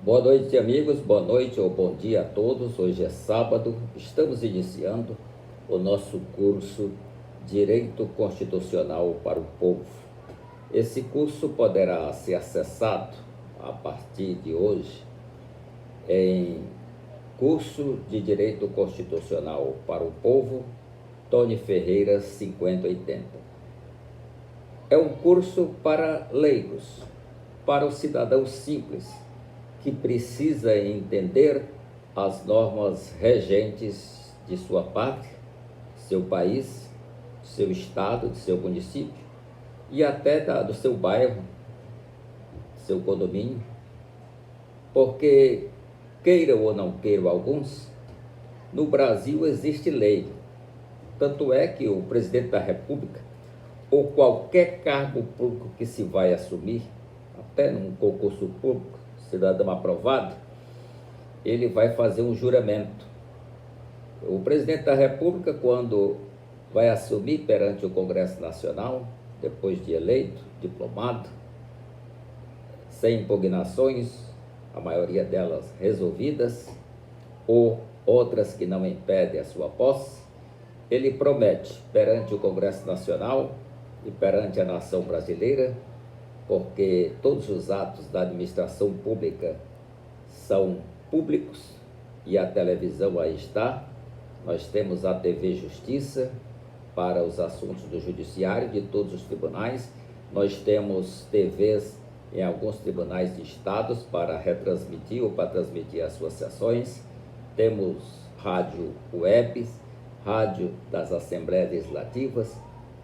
Boa noite, amigos. Boa noite ou bom dia a todos. Hoje é sábado. Estamos iniciando o nosso curso Direito Constitucional para o Povo. Esse curso poderá ser acessado a partir de hoje em Curso de Direito Constitucional para o Povo, Tony Ferreira 5080. É um curso para leigos, para o cidadão simples, que precisa entender as normas regentes de sua pátria, seu país, seu estado, de seu município e até do seu bairro, seu condomínio, porque, queiram ou não queiram alguns, no Brasil existe lei. Tanto é que o presidente da República, ou qualquer cargo público que se vai assumir, até num concurso público, cidadão aprovado, ele vai fazer um juramento. O presidente da República, quando vai assumir perante o Congresso Nacional, depois de eleito, diplomado, sem impugnações, a maioria delas resolvidas, ou outras que não impedem a sua posse, ele promete perante o Congresso Nacional e perante a nação brasileira, porque todos os atos da administração pública são públicos e a televisão aí está. Nós temos a TV Justiça para os assuntos do judiciário de todos os tribunais. Nós temos TVs em alguns tribunais de estados para retransmitir ou para transmitir as suas sessões. Temos rádio web, rádio das Assembleias Legislativas,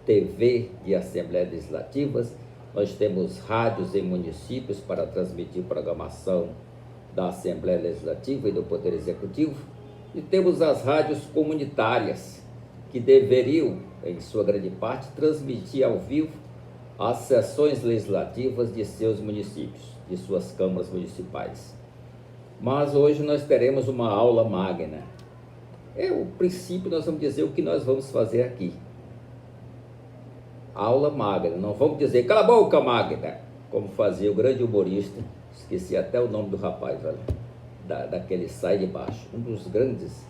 TV de Assembleias Legislativas. Nós temos rádios em municípios para transmitir programação da Assembleia Legislativa e do Poder Executivo. E temos as rádios comunitárias, que deveriam, em sua grande parte, transmitir ao vivo as sessões legislativas de seus municípios, de suas câmaras municipais. Mas hoje nós teremos uma aula magna. O princípio, nós vamos dizer o que nós vamos fazer aqui. Aula magna, não vamos dizer cala a boca magna, como fazia o grande humorista, esqueci até o nome do rapaz, olha, daquele Sai de Baixo, um dos grandes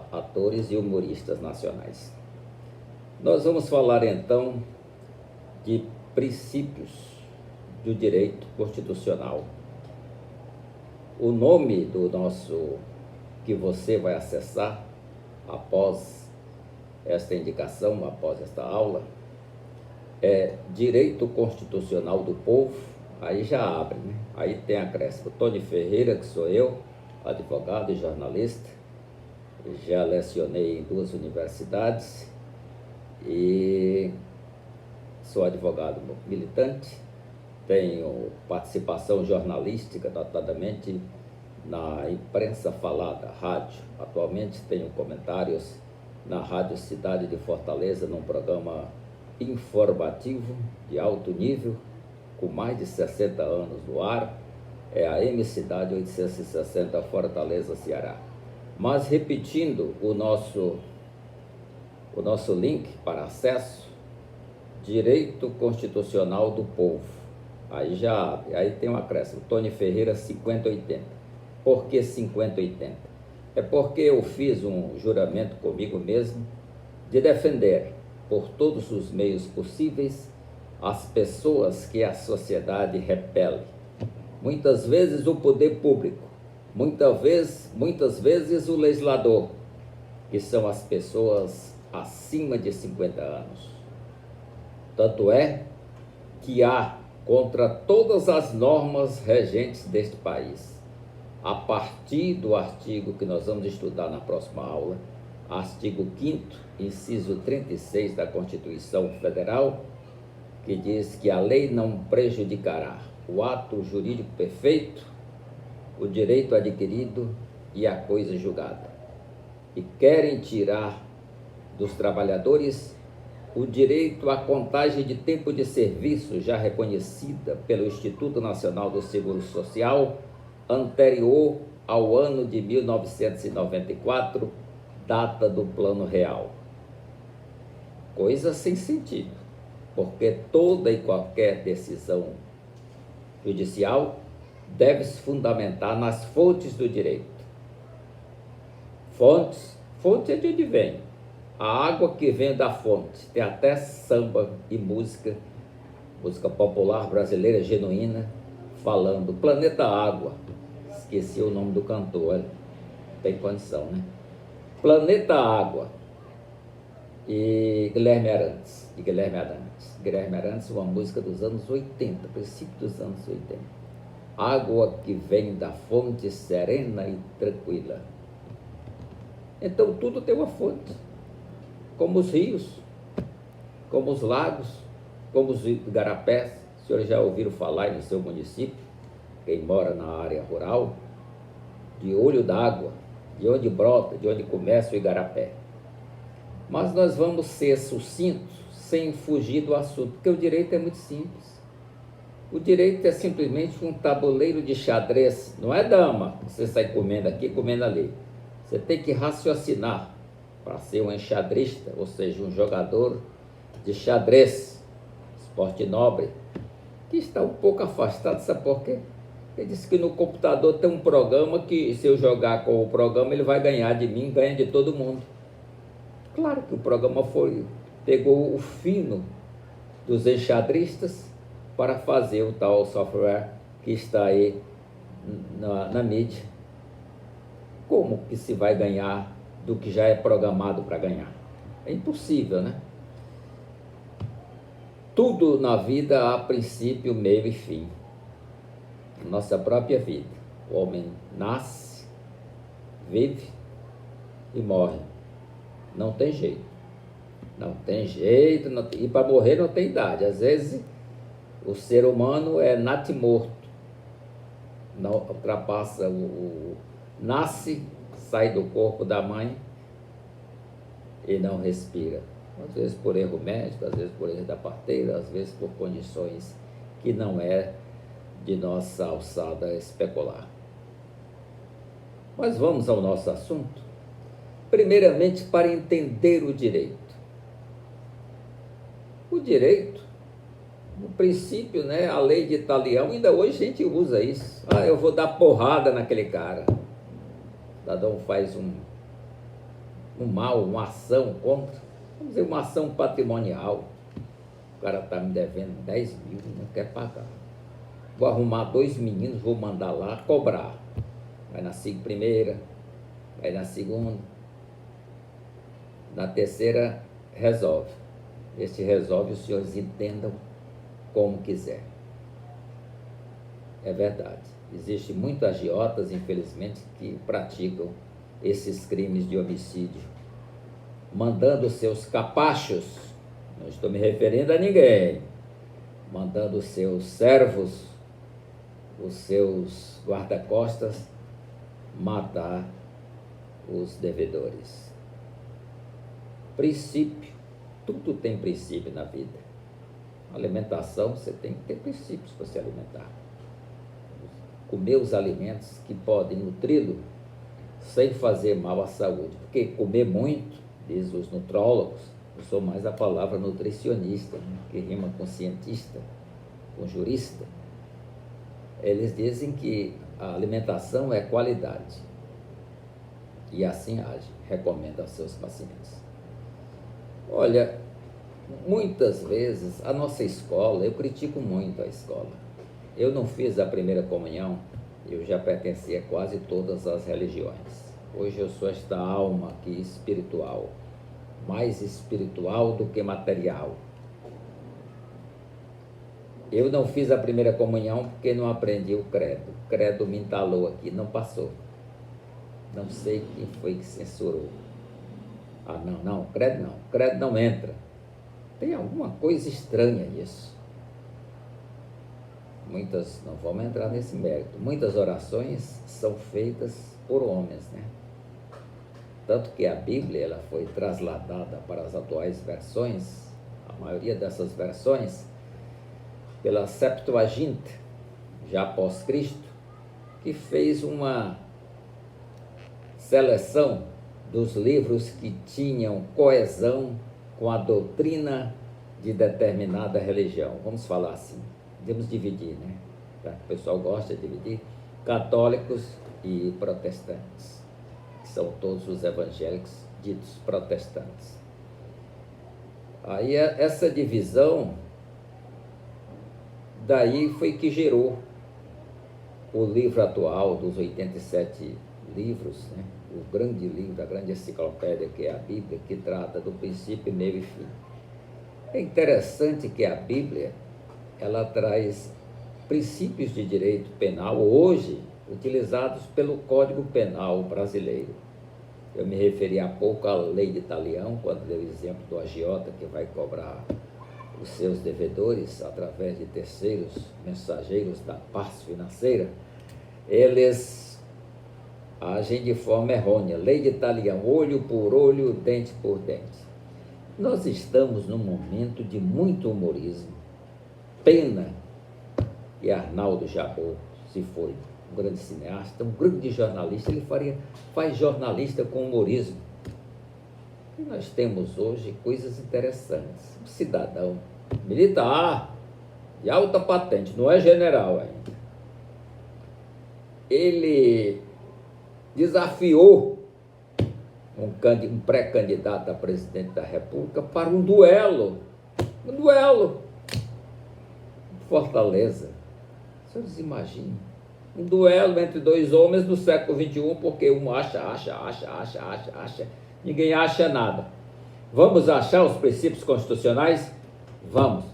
atores e humoristas nacionais. Nós vamos falar então de princípios do direito constitucional. O nome do nosso, que você vai acessar após esta indicação, após esta aula, é Direito Constitucional do Povo. Aí já abre, né? Aí tem acréscimo Tony Ferreira, que sou eu, advogado e jornalista. Já lecionei em 2 universidades e sou advogado militante. Tenho participação jornalística, notadamente na imprensa falada, rádio. Atualmente tenho comentários na Rádio Cidade de Fortaleza, num programa informativo de alto nível, com mais de 60 anos no ar, é a M Cidade 860 Fortaleza, Ceará. Mas repetindo o nosso link para acesso, Direito Constitucional do Povo. Aí já abre, aí tem um acréscimo, Tony Ferreira 5080. Por que 5080? É porque eu fiz um juramento comigo mesmo de defender por todos os meios possíveis as pessoas que a sociedade repele. Muitas vezes o poder público, muitas vezes o legislador, que são as pessoas acima de 50 anos. Tanto é que há contra todas as normas regentes deste país, a partir do artigo que nós vamos estudar na próxima aula, artigo 5º, inciso 36 da Constituição Federal, que diz que a lei não prejudicará o ato jurídico perfeito, o direito adquirido e a coisa julgada. E querem tirar dos trabalhadores o direito à contagem de tempo de serviço já reconhecida pelo Instituto Nacional do Seguro Social, anterior ao ano de 1994, data do Plano Real. Coisa sem sentido, porque toda e qualquer decisão judicial deve se fundamentar nas fontes do direito. Fonte é de onde vem. A água que vem da fonte. Tem até samba e música popular brasileira genuína, falando Planeta Água. Esqueci o nome do cantor, olha. Tem condição, né? Planeta Água. E Guilherme Arantes. Guilherme Arantes, uma música dos anos 80, princípio dos anos 80. Água que vem da fonte serena e tranquila. Então tudo tem uma fonte. Como os rios, como os lagos, como os igarapés. Os senhores já ouviram falar aí no seu município, quem mora na área rural, de olho d'água, de onde brota, de onde começa o igarapé. Mas nós vamos ser sucintos, sem fugir do assunto, porque o direito é muito simples. O direito é simplesmente um tabuleiro de xadrez, não é dama, você sai comendo aqui, comendo ali. Você tem que raciocinar para ser um enxadrista, ou seja, um jogador de xadrez, esporte nobre, que está um pouco afastado, sabe por quê? Ele disse que no computador tem um programa que, se eu jogar com o programa, ele vai ganhar de mim, ganha de todo mundo. Claro que o programa pegou o fino dos enxadristas para fazer o tal software que está aí na mídia. Como que se vai ganhar do que já é programado para ganhar? É impossível, né? Tudo na vida há princípio, meio e fim. Nossa própria vida. O homem nasce, vive e morre. Não tem jeito. Não tem jeito. E para morrer não tem idade. Às vezes o ser humano é natimorto. Não ultrapassa nasce, sai do corpo da mãe e não respira. Às vezes por erro médico, às vezes por erro da parteira, às vezes por condições que não é de nossa alçada especular. Mas vamos ao nosso assunto. Primeiramente, para entender o direito. O direito, no princípio, né, a lei de Italião, ainda hoje a gente usa isso. Eu vou dar porrada naquele cara. O cidadão faz um mal, uma ação contra, vamos dizer, uma ação patrimonial. O cara está me devendo 10 mil e não quer pagar. Vou arrumar 2 meninos, vou mandar lá cobrar. Vai na primeira, vai na segunda, na terceira resolve. Este resolve, os senhores entendam como quiser. É verdade. Existem muitos agiotas, infelizmente, que praticam esses crimes de homicídio, mandando seus capachos, não estou me referindo a ninguém, mandando seus servos, os seus guarda-costas, matar os devedores. Princípio, tudo tem princípio na vida. Alimentação, você tem que ter princípios para se alimentar. Comer os alimentos que podem nutri-lo sem fazer mal à saúde. Porque comer muito, diz os nutrólogos, eu sou mais a palavra nutricionista, né, que rima com cientista, com jurista. Eles dizem que a alimentação é qualidade. E assim age, recomenda aos seus pacientes. Olha, muitas vezes a nossa escola, eu critico muito a escola. Eu não fiz a primeira comunhão, eu já pertenci a quase todas as religiões. Hoje eu sou esta alma aqui espiritual, mais espiritual do que material. Eu não fiz a primeira comunhão porque não aprendi o credo. O credo me entalou aqui, não passou. Não sei quem foi que censurou. Credo não entra. Tem alguma coisa estranha nisso. Muitas, não vamos entrar nesse mérito, muitas orações são feitas por homens, né? Tanto que a Bíblia ela foi trasladada para as atuais versões, a maioria dessas versões, pela Septuaginta, já após Cristo, que fez uma seleção dos livros que tinham coesão com a doutrina de determinada religião. Vamos falar assim, podemos dividir, né? tá? O pessoal gosta de dividir, católicos e protestantes, que são todos os evangélicos ditos protestantes. Aí essa divisão, daí foi que gerou o livro atual dos 87 livros, né? O grande livro, a grande enciclopédia que é a Bíblia, que trata do princípio, meio e fim. É interessante que a Bíblia, ela traz princípios de direito penal hoje utilizados pelo Código Penal brasileiro. Eu me referi há pouco à lei de Talião, quando dei o exemplo do agiota que vai cobrar os seus devedores através de terceiros mensageiros da paz financeira. Eles agem de forma errônea. Lei de Talião, olho por olho, dente por dente. Nós estamos num momento de muito humorismo. Pena que Arnaldo Jabor se foi, um grande cineasta, um grande jornalista, ele faz jornalista com humorismo. E nós temos hoje coisas interessantes. Um cidadão militar, de alta patente, não é general ainda. Ele desafiou um pré-candidato a presidente da República para um duelo. Fortaleza. Vocês imaginem. Um duelo entre dois homens do século XXI, porque um acha. Ninguém acha nada. Vamos achar os princípios constitucionais? Vamos.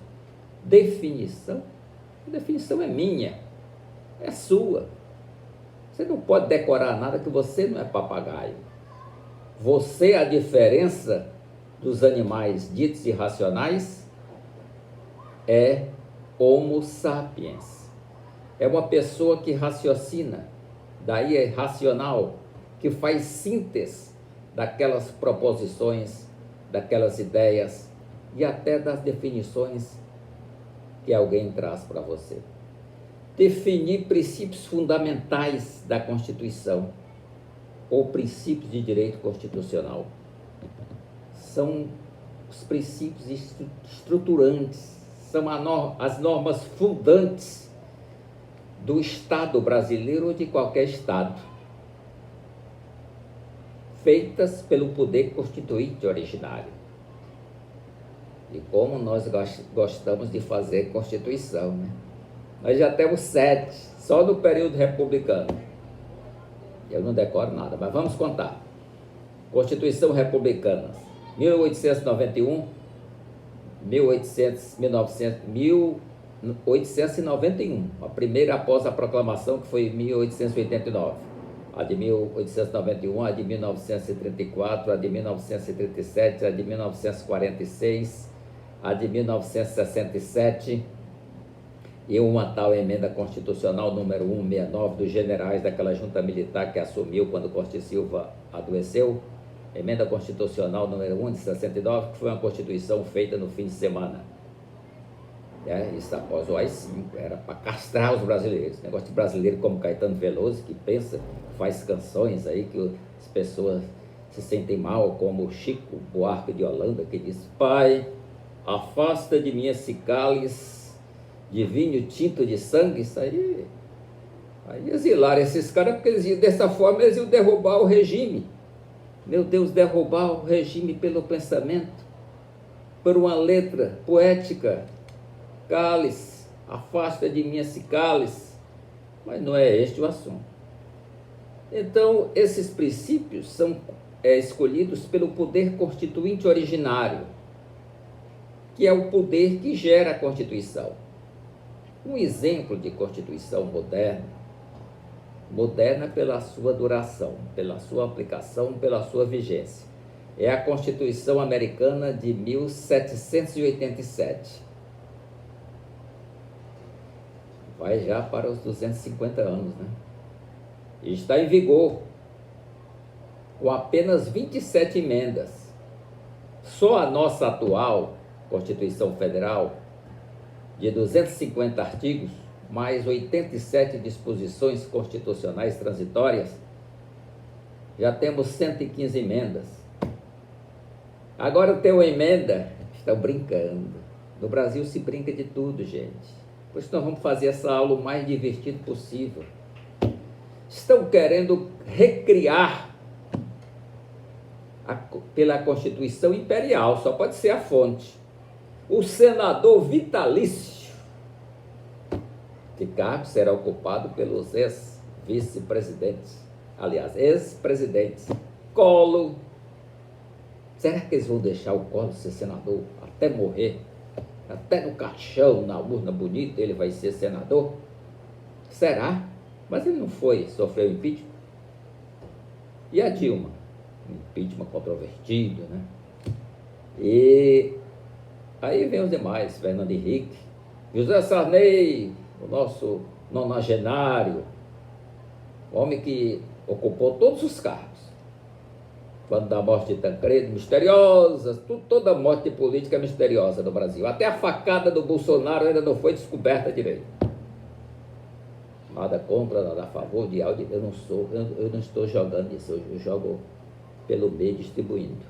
Definição? A definição é minha. É sua. Você não pode decorar nada que você não é papagaio. Você, a diferença dos animais ditos irracionais, é Homo sapiens. É uma pessoa que raciocina, daí é racional, que faz síntese daquelas proposições, daquelas ideias e até das definições que alguém traz para você. Definir princípios fundamentais da Constituição ou princípios de direito constitucional são os princípios estruturantes, são as normas fundantes do Estado brasileiro ou de qualquer Estado, feitas pelo poder constituinte originário. E como nós gostamos de fazer Constituição, né? Nós já temos 7, só no período republicano. Eu não decoro nada, mas vamos contar. Constituição Republicana, 1891, 1891, a primeira após a proclamação, que foi em 1889. A de 1891, a de 1934, a de 1937, a de 1946, a de 1967 e uma tal emenda constitucional número 169 dos generais daquela junta militar que assumiu quando Costa e Silva adoeceu, emenda constitucional número 1 de 69, que foi uma constituição feita no fim de semana. Isso após o AI-5, era para castrar os brasileiros. Negócio de brasileiro como Caetano Veloso, que pensa, faz canções aí que as pessoas se sentem mal, como Chico Buarque de Holanda, que diz: Pai, afasta de mim esse cálice de vinho tinto de sangue. Isso aí exilaram esses caras, porque dessa forma eles iam derrubar o regime. Meu Deus, derrubar o regime pelo pensamento, por uma letra poética. Cálice, afasta de mim esse cálice. Mas não é este o assunto. Então, esses princípios são escolhidos pelo poder constituinte originário, que é o poder que gera a Constituição. Um exemplo de Constituição moderna pela sua duração, pela sua aplicação, pela sua vigência, é a Constituição Americana de 1787. Vai já para os 250 anos, né? E está em vigor, com apenas 27 emendas. Só a nossa atual Constituição Federal, de 250 artigos, mais 87 disposições constitucionais transitórias, já temos 115 emendas. Agora tem uma emenda, estão brincando. No Brasil se brinca de tudo, gente. Por isso nós vamos fazer essa aula o mais divertido possível. Estão querendo recriar pela Constituição Imperial, só pode ser a fonte, o senador vitalício. Que cargo será ocupado pelos ex-vice-presidentes, aliás, ex-presidentes. Collor. Será que eles vão deixar o Collor ser senador até morrer? Até no caixão, na urna bonita, ele vai ser senador? Será? Mas ele não foi, sofreu impeachment. E a Dilma? Impeachment controvertido, né? E aí vem os demais, Fernando Henrique, José Sarney, o nosso nonagenário, homem que ocupou todos os cargos. Quando da morte de Tancredo, misteriosa, toda morte política é misteriosa no Brasil. Até a facada do Bolsonaro ainda não foi descoberta direito. Nada contra, nada a favor de áudio. Eu não estou jogando isso, eu jogo pelo meio distribuindo.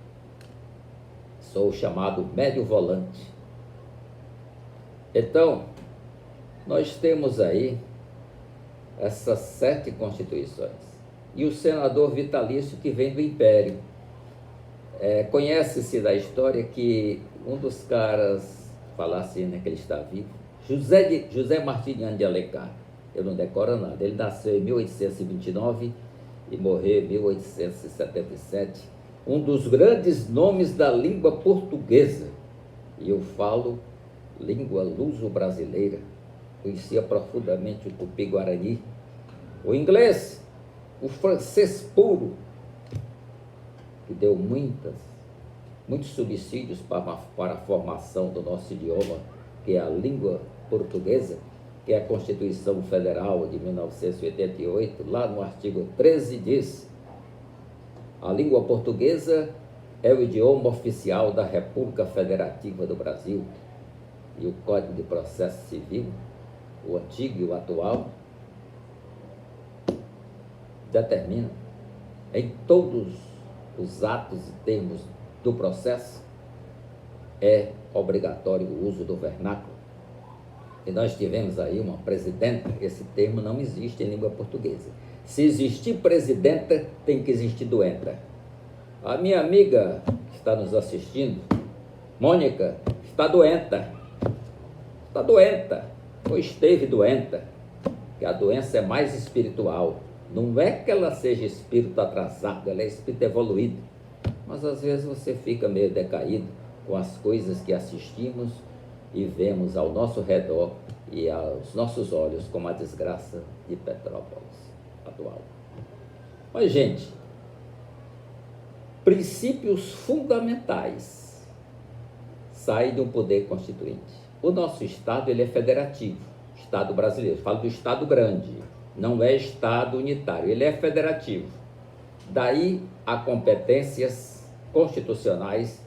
Sou o chamado médio volante. Então, nós temos aí essas 7 constituições. E o senador vitalício que vem do Império. Conhece-se da história que um dos caras, falar assim, né, que ele está vivo, José Martiniano de Alencar, eu não decoro nada, ele nasceu em 1829 e morreu em 1877, um dos grandes nomes da língua portuguesa, e eu falo língua luso-brasileira, conhecia profundamente o tupi-guarani, o inglês, o francês puro, que deu muitos subsídios para a formação do nosso idioma, que é a língua portuguesa, que é a Constituição Federal de 1988, lá no artigo 13 diz: a língua portuguesa é o idioma oficial da República Federativa do Brasil. E o Código de Processo Civil, o antigo e o atual, determina em todos os atos e termos do processo é obrigatório o uso do vernáculo. E nós tivemos aí uma presidenta, esse termo não existe em língua portuguesa. Se existir presidenta, tem que existir doenta. A minha amiga que está nos assistindo, Mônica, está doenta. Está doenta, ou esteve doenta, que a doença é mais espiritual. Não é que ela seja espírito atrasado, ela é espírito evoluído. Mas às vezes você fica meio decaído com as coisas que assistimos e vemos ao nosso redor e aos nossos olhos, como a desgraça de Petrópolis atual. Mas, gente, princípios fundamentais saem do poder constituinte. O nosso Estado, ele é federativo, Estado brasileiro, falo do Estado grande, não é Estado unitário, ele é federativo. Daí há competências constitucionais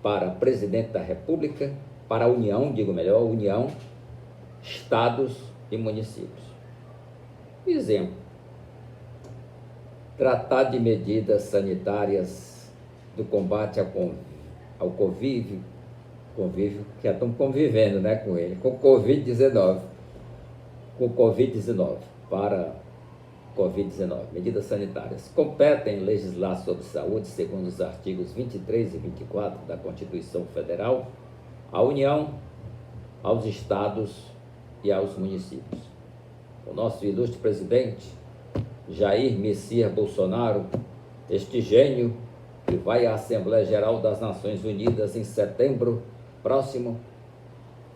para presidente da República, para a União, digo melhor, União, Estados e municípios. Exemplo, tratar de medidas sanitárias do combate ao convívio, que já estão convivendo, né, com ele, com Covid-19, para Covid-19, medidas sanitárias. Competem legislar sobre saúde, segundo os artigos 23 e 24 da Constituição Federal, à União, aos estados e aos municípios. O nosso ilustre presidente, Jair Messias Bolsonaro, este gênio que vai à Assembleia Geral das Nações Unidas em setembro próximo,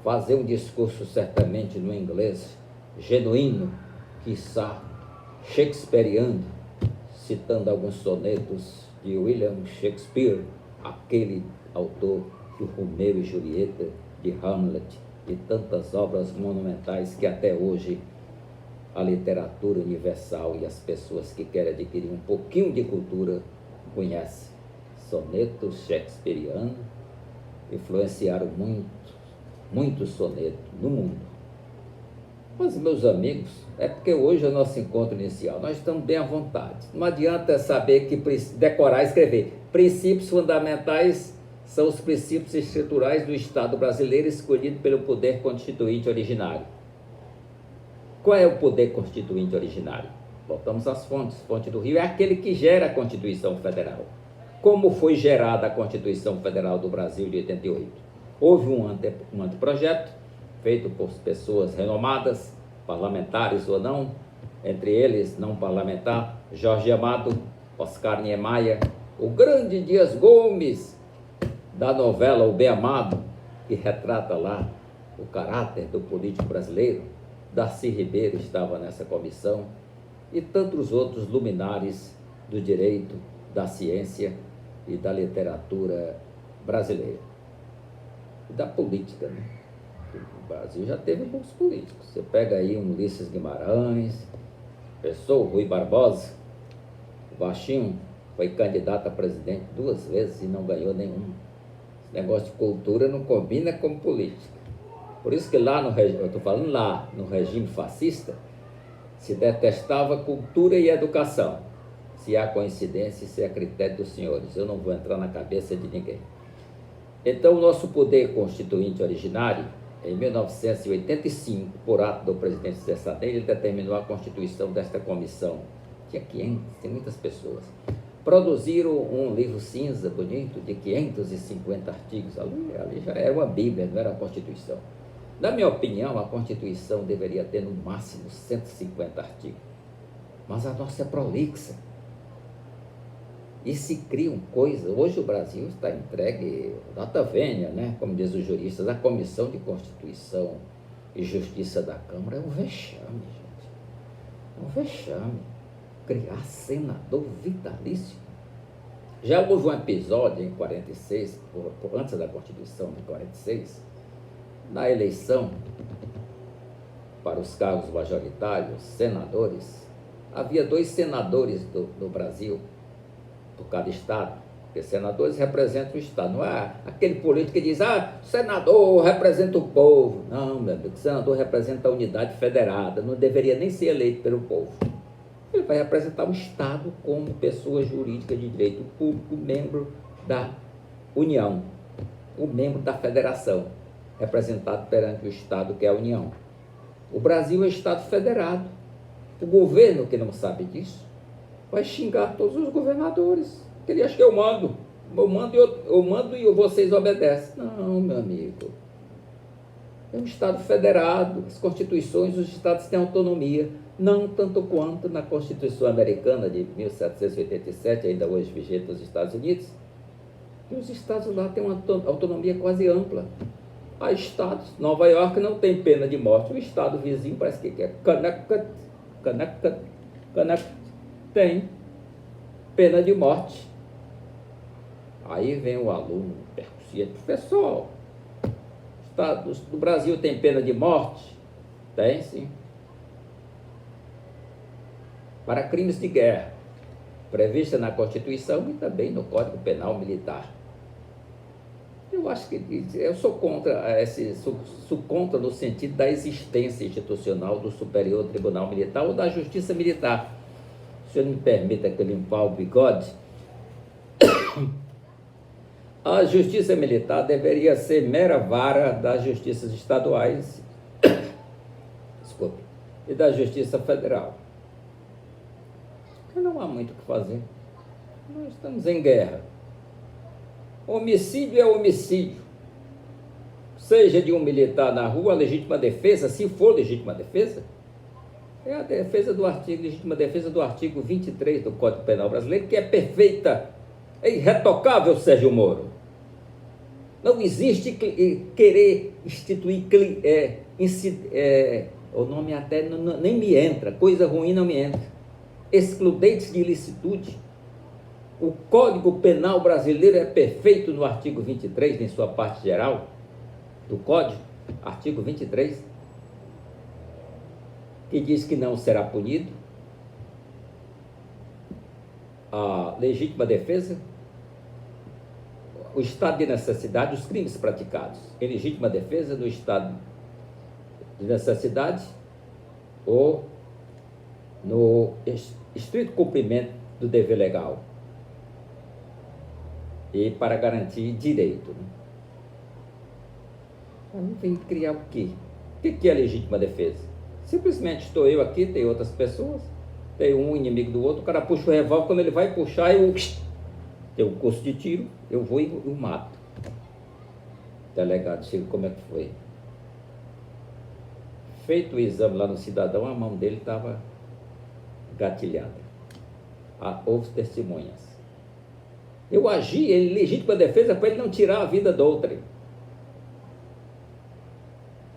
fazer um discurso certamente no inglês, genuíno, quiçá shakespeariano, citando alguns sonetos de William Shakespeare, aquele autor de Romeu e Julieta, de Hamlet e tantas obras monumentais que até hoje a literatura universal e as pessoas que querem adquirir um pouquinho de cultura conhecem. Sonetos shakespearianos influenciaram muitos sonetos no mundo. Mas, meus amigos, é porque hoje é o nosso encontro inicial, nós estamos bem à vontade. Não adianta saber que decorar e escrever. Princípios fundamentais são os princípios estruturais do Estado brasileiro escolhido pelo poder constituinte originário. Qual é o poder constituinte originário? Voltamos às fontes. Fonte do Rio é aquele que gera a Constituição Federal. Como foi gerada a Constituição Federal do Brasil de 88? Houve um anteprojeto feito por pessoas renomadas, parlamentares ou não, entre eles, não parlamentar, Jorge Amado, Oscar Niemeyer, o grande Dias Gomes, da novela O Bem Amado, que retrata lá o caráter do político brasileiro. Darcy Ribeiro estava nessa comissão, e tantos outros luminares do direito, da ciência e da literatura brasileira. E da política, né? O Brasil já teve bons políticos. Você pega aí um Ulisses Guimarães, Pessoa, Rui Barbosa, o baixinho foi candidato a presidente 2 vezes e não ganhou nenhum. Esse negócio de cultura não combina com política. Por isso que lá eu estou falando lá, no regime fascista, se detestava cultura e educação. Se há coincidência, isso é a critério dos senhores. Eu não vou entrar na cabeça de ninguém. Então, o nosso poder constituinte originário, em 1985, por ato do presidente José Sarney, ele determinou a constituição desta comissão. Tinha 500, tem muitas pessoas. Produziram um livro cinza, bonito, de 550 artigos. Ali já era uma bíblia, não era uma constituição. Na minha opinião, a Constituição deveria ter no máximo 150 artigos. Mas a nossa é prolixa. E se criam coisas. Hoje o Brasil está entregue, nota vênia, né? Como diz os juristas, a Comissão de Constituição e Justiça da Câmara é um vexame, gente. É um vexame. Criar senador vitalício. Já houve um episódio em 46, antes da Constituição de 46, na eleição para os cargos majoritários, senadores, havia 2 senadores do Brasil, por cada estado, porque senadores representam o estado, não é aquele político que diz, senador representa o povo. Não, meu amigo, senador representa a unidade federada, não deveria nem ser eleito pelo povo. Ele vai representar o estado como pessoa jurídica de direito público, membro da União, o membro da federação, representado perante o Estado, que é a União. O Brasil é Estado federado. O governo, que não sabe disso, vai xingar todos os governadores. Ele acha que eu mando e vocês obedecem. Não, meu amigo. É um Estado federado. As constituições, os Estados têm autonomia. Não tanto quanto na Constituição Americana de 1787, ainda hoje vigente nos Estados Unidos. E os Estados lá têm uma autonomia quase ampla. Há estados, Nova York não tem pena de morte, o estado vizinho parece que quer, Connecticut tem pena de morte. Aí vem o aluno percussivo, professor, o estado do Brasil tem pena de morte? Tem sim. Para crimes de guerra, prevista na Constituição e também no Código Penal Militar. Eu acho que eu sou contra sou contra no sentido da existência institucional do Superior Tribunal Militar ou da Justiça Militar. Se o senhor me permita que eu limpar o bigode, a Justiça Militar deveria ser mera vara das justiças estaduais, desculpe, e da Justiça Federal. Porque não há muito o que fazer. Nós estamos em guerra. Homicídio é homicídio. Seja de um militar na rua, a legítima defesa, se for legítima defesa, é a defesa do artigo, legítima defesa do artigo 23 do Código Penal Brasileiro, que é perfeita, é irretocável, Sérgio Moro. Não existe querer instituir, o nome até nem me entra, coisa ruim não me entra. Excludentes de ilicitude. O Código Penal Brasileiro é perfeito no artigo 23, em sua parte geral, do Código, artigo 23, que diz que não será punido a legítima defesa, o estado de necessidade, os crimes praticados em legítima defesa no estado de necessidade ou no estrito cumprimento do dever legal e para garantir direito. Vem criar o quê? O que é legítima defesa? Simplesmente estou eu aqui, tem outras pessoas, tem um inimigo do outro, o cara puxa o revólver, quando ele vai puxar, eu curso de tiro, eu vou e o mato. O delegado chega, como é que foi? Feito o exame lá no cidadão, a mão dele estava gatilhada. Houve testemunhas. Eu agi em legítima defesa para ele não tirar a vida do outro.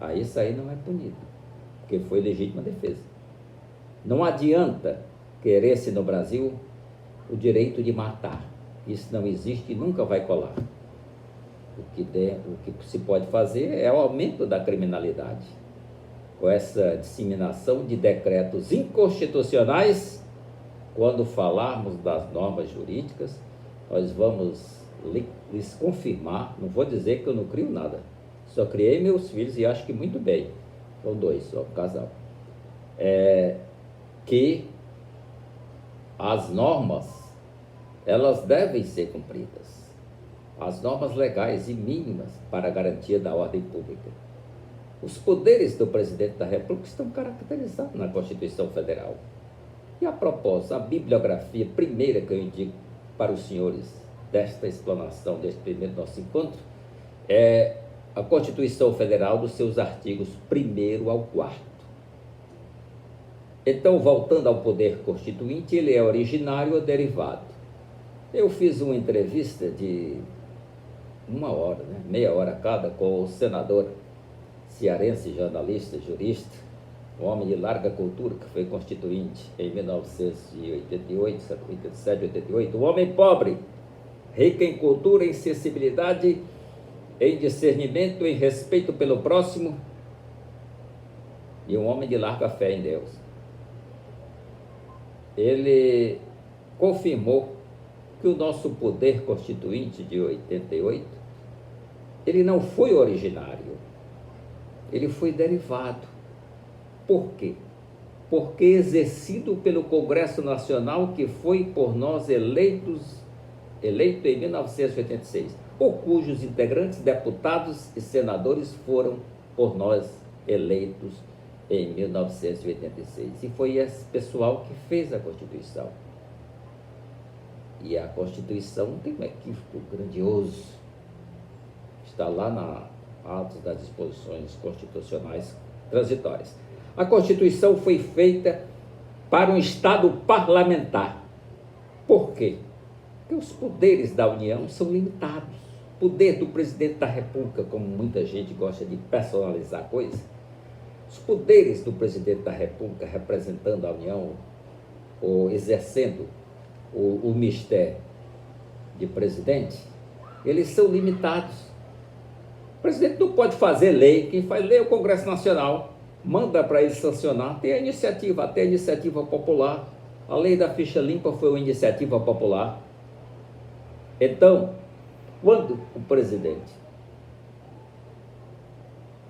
Aí isso aí não é punido, porque foi legítima defesa. Não adianta querer-se no Brasil o direito de matar. Isso não existe e nunca vai colar. O que se pode fazer é o aumento da criminalidade. Com essa disseminação de decretos inconstitucionais, quando falarmos das normas jurídicas, nós vamos lhes confirmar, não vou dizer que eu não crio nada, só criei meus filhos e acho que muito bem, são 2 só, casal, que as normas, elas devem ser cumpridas, as normas legais e mínimas para a garantia da ordem pública. Os poderes do presidente da República estão caracterizados na Constituição Federal. E a propósito, a bibliografia primeira que eu indico para os senhores desta explanação, deste primeiro nosso encontro, é a Constituição Federal, dos seus artigos 1º ao 4º. Então, voltando ao poder constituinte, ele é originário ou derivado. Eu fiz uma entrevista de 1 hora, meia hora cada, com o senador cearense, jornalista, jurista, um homem de larga cultura, que foi constituinte em 1988, 87, 88, um homem pobre, rico em cultura, em sensibilidade, em discernimento, em respeito pelo próximo, e um homem de larga fé em Deus. Ele confirmou que o nosso poder constituinte de 88, ele não foi originário, ele foi derivado. Por quê? Porque exercido pelo Congresso Nacional, que foi por nós eleito em 1986, ou cujos integrantes, deputados e senadores foram por nós eleitos em 1986. E foi esse pessoal que fez a Constituição. E a Constituição tem um equívoco grandioso. Está lá na atos das disposições constitucionais transitórias. A Constituição foi feita para um Estado parlamentar. Por quê? Porque os poderes da União são limitados. O poder do presidente da República, como muita gente gosta de personalizar coisas, os poderes do presidente da República representando a União, ou exercendo o mistério de presidente, eles são limitados. O presidente não pode fazer lei, quem faz lei é o Congresso Nacional, manda para ele sancionar, tem a iniciativa, até a iniciativa popular. A lei da ficha limpa foi uma iniciativa popular. Então, quando o presidente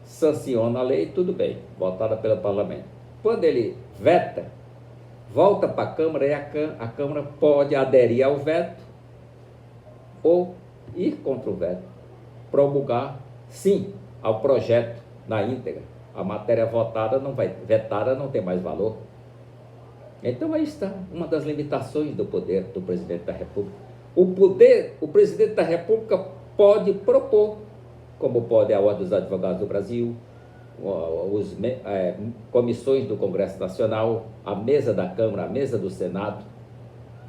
sanciona a lei, tudo bem, votada pelo parlamento. Quando ele veta, volta para a Câmara e a Câmara pode aderir ao veto ou ir contra o veto, promulgar sim ao projeto na íntegra. A matéria vetada não tem mais valor. Então aí está uma das limitações do poder do presidente da República. O presidente da República pode propor, como pode a Ordem dos Advogados do Brasil, comissões do Congresso Nacional, a mesa da Câmara, a mesa do Senado,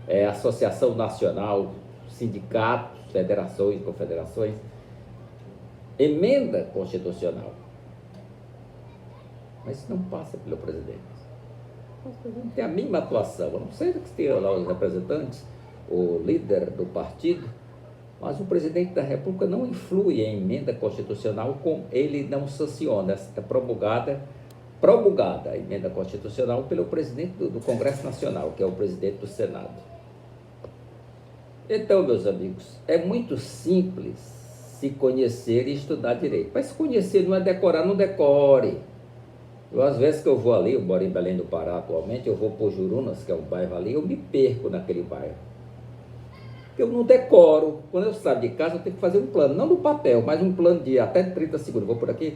a Associação Nacional, sindicatos, federações, confederações, emenda constitucional. Mas isso não passa pelo presidente. O presidente tem a mínima atuação, a não ser que tenha lá os representantes, o líder do partido, mas o presidente da República não influi em emenda constitucional, com ele não sanciona. É promulgada a emenda constitucional pelo presidente do Congresso Nacional, que é o presidente do Senado. Então, meus amigos, é muito simples se conhecer e estudar direito. Mas se conhecer não é decorar, não decore. Às vezes que eu vou ali, eu moro em Belém do Pará atualmente, eu vou por Jurunas, que é um bairro ali, eu me perco naquele bairro. Porque eu não decoro. Quando eu saio de casa, eu tenho que fazer um plano, não no papel, mas um plano de até 30 segundos. Vou por aqui.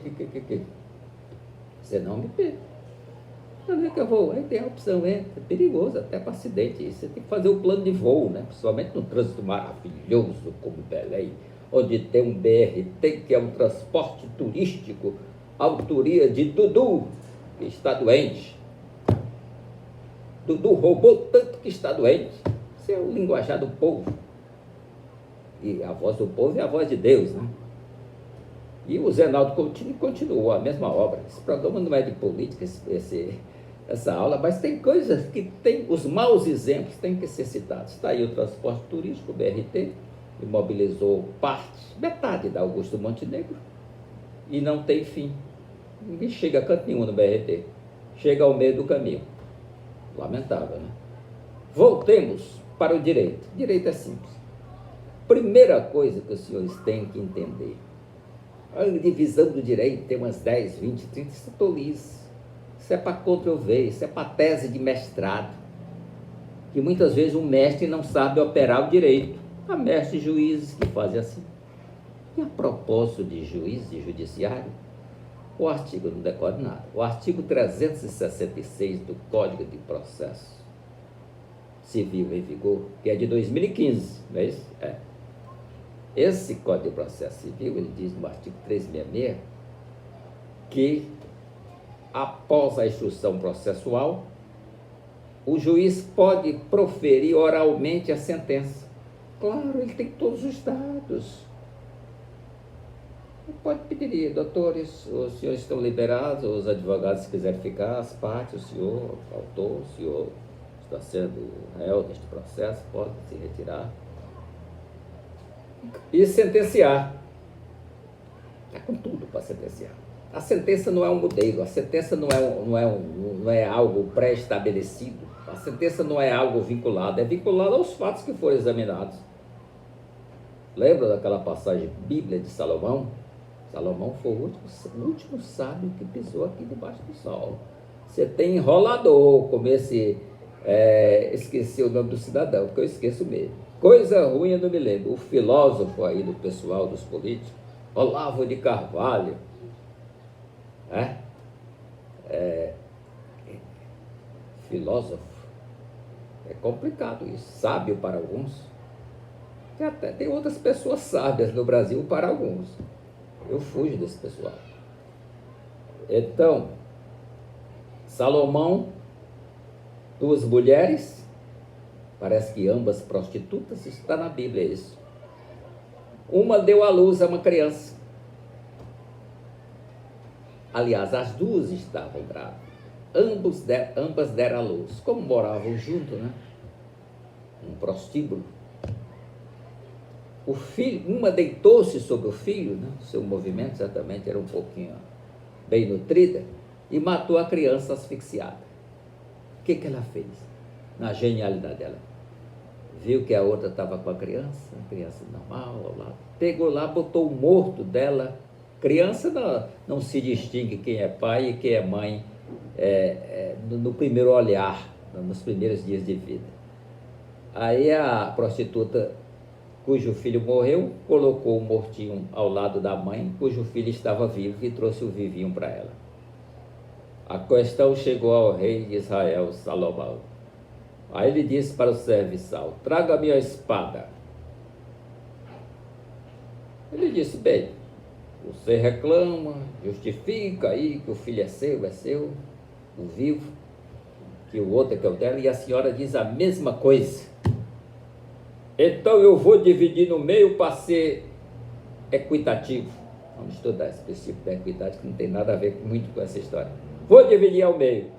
Senão eu me perco. Onde é que eu vou? Aí tem a opção, é perigoso, até para acidente. Você tem que fazer o plano de voo, né? Principalmente no trânsito maravilhoso como Belém, onde tem um BRT, que é um transporte turístico, autoria de Dudu, que está doente. Dudu roubou tanto que está doente. Isso é o linguajar do povo. E a voz do povo é a voz de Deus, né? E o Zenaldo Coutinho continuou a mesma obra. Esse programa não é de política, essa aula, mas tem coisas que tem, os maus exemplos têm que ser citados. Está aí o transporte turístico, o BRT, imobilizou metade da Augusto Montenegro, e não tem fim. Ninguém chega a canto nenhum no BRT. Chega ao meio do caminho. Lamentável, né? Voltemos para o direito. Direito é simples. Primeira coisa que os senhores têm que entender: a divisão do direito tem umas 10, 20, 30, isso é tolice. Isso é para Ctrl+V, isso é para tese de mestrado. Que muitas vezes o mestre não sabe operar o direito. Há mestres juízes que fazem assim. E a propósito de juiz e judiciário, o artigo não decora nada. O artigo 366 do Código de Processo Civil em vigor, que é de 2015, não é isso? É. Esse Código de Processo Civil, ele diz no artigo 366 que, após a instrução processual, o juiz pode proferir oralmente a sentença. Claro, ele tem todos os dados. Ele pode pedir: doutores, os senhores estão liberados, os advogados, se quiserem ficar, as partes, o senhor, o autor, o senhor está sendo réu deste processo, pode se retirar. E sentenciar. Está com tudo para sentenciar. A sentença não é um modelo, a sentença não é algo pré-estabelecido, a sentença não é algo vinculado, é vinculado aos fatos que foram examinados. Lembra daquela passagem Bíblia de Salomão? Salomão foi o último sábio que pisou aqui debaixo do sol. Você tem enrolador, como esse, esqueci o nome do cidadão, porque eu esqueço mesmo. Coisa ruim eu não me lembro. O filósofo aí do pessoal, dos políticos, Olavo de Carvalho, filósofo, é complicado isso, sábio para alguns, que até tem outras pessoas sábias no Brasil para alguns. Eu fujo desse pessoal. Então, Salomão, duas mulheres, parece que ambas prostitutas, isso está na Bíblia, isso. Uma deu à luz a uma criança. Aliás, as duas estavam grávidas. Ambas deram à luz. Como moravam juntos, né? Um prostíbulo. O filho, uma deitou-se sobre o filho, né? Seu movimento certamente era um pouquinho bem nutrida, e matou a criança asfixiada. O que ela fez? Na genialidade dela, viu que a outra estava com a criança normal ao lado, pegou lá, botou o morto dela. Criança não se distingue quem é pai e quem é mãe no primeiro olhar, nos primeiros dias de vida. Aí a prostituta, cujo filho morreu, colocou o mortinho ao lado da mãe, cujo filho estava vivo, e trouxe o vivinho para ela. A questão chegou ao rei de Israel, Salomão. Aí ele disse para o serviçal: traga-me a espada. Ele disse: bem, você reclama, justifica aí que o filho é seu, o vivo, que o outro é que é o dela, e a senhora diz a mesma coisa. Então eu vou dividir no meio para ser equitativo. Vamos estudar esse princípio da equidade, que não tem nada a ver muito com essa história. Vou dividir ao meio.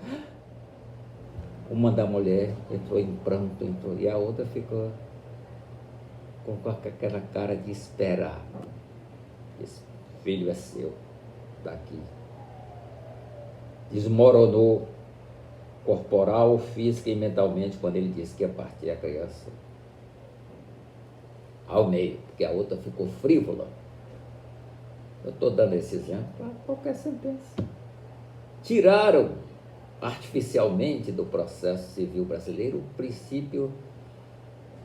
Uma da mulher entrou em pranto, e a outra ficou com aquela cara de esperar. Esse filho é seu, está aqui. Desmoronou corporal, física e mentalmente quando ele disse que ia partir a criança ao meio, porque a outra ficou frívola. Eu estou dando esse exemplo para qualquer sentença. Tiraram artificialmente do processo civil brasileiro o princípio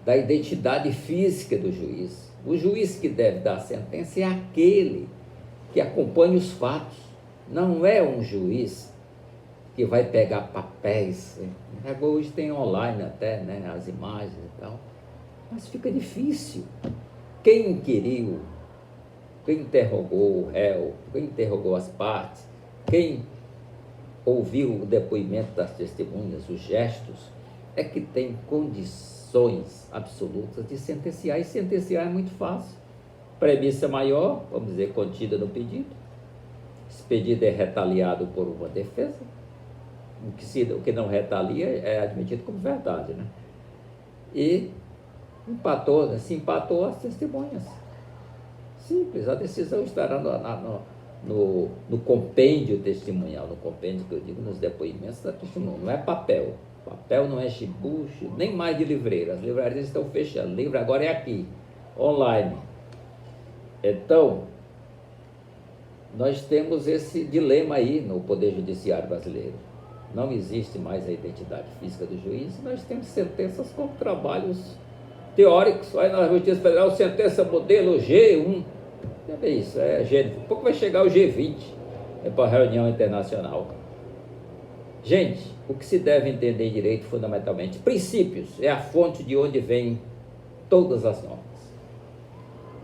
da identidade física do juiz. O juiz que deve dar a sentença é aquele que acompanha os fatos. Não é um juiz que vai pegar papéis. Hoje tem online até, né, as imagens e tal. Mas fica difícil. Quem inquiriu, quem interrogou o réu, quem interrogou as partes, quem ouviu o depoimento das testemunhas, os gestos, é que tem condições absolutas de sentenciar. E sentenciar é muito fácil. Premissa maior, vamos dizer, contida no pedido. Esse pedido é retaliado por uma defesa. O que não retalia é admitido como verdade, né? E empatou, né? Se empatou as testemunhas. Simples, a decisão estará no compêndio testemunhal, no compêndio que eu digo, nos depoimentos da testemunha. Não é papel. Papel não é chibucho, nem mais de livreiro. As livrarias estão fechando. O livro agora é aqui, online. Então, nós temos esse dilema aí no Poder Judiciário brasileiro. Não existe mais a identidade física do juiz. Nós temos sentenças com trabalhos teóricos. Aí na Justiça Federal, sentença modelo G1. É isso, é G. Daqui a pouco vai chegar o G20, para a reunião internacional. Gente, o que se deve entender em direito, fundamentalmente, princípios, é a fonte de onde vêm todas as normas.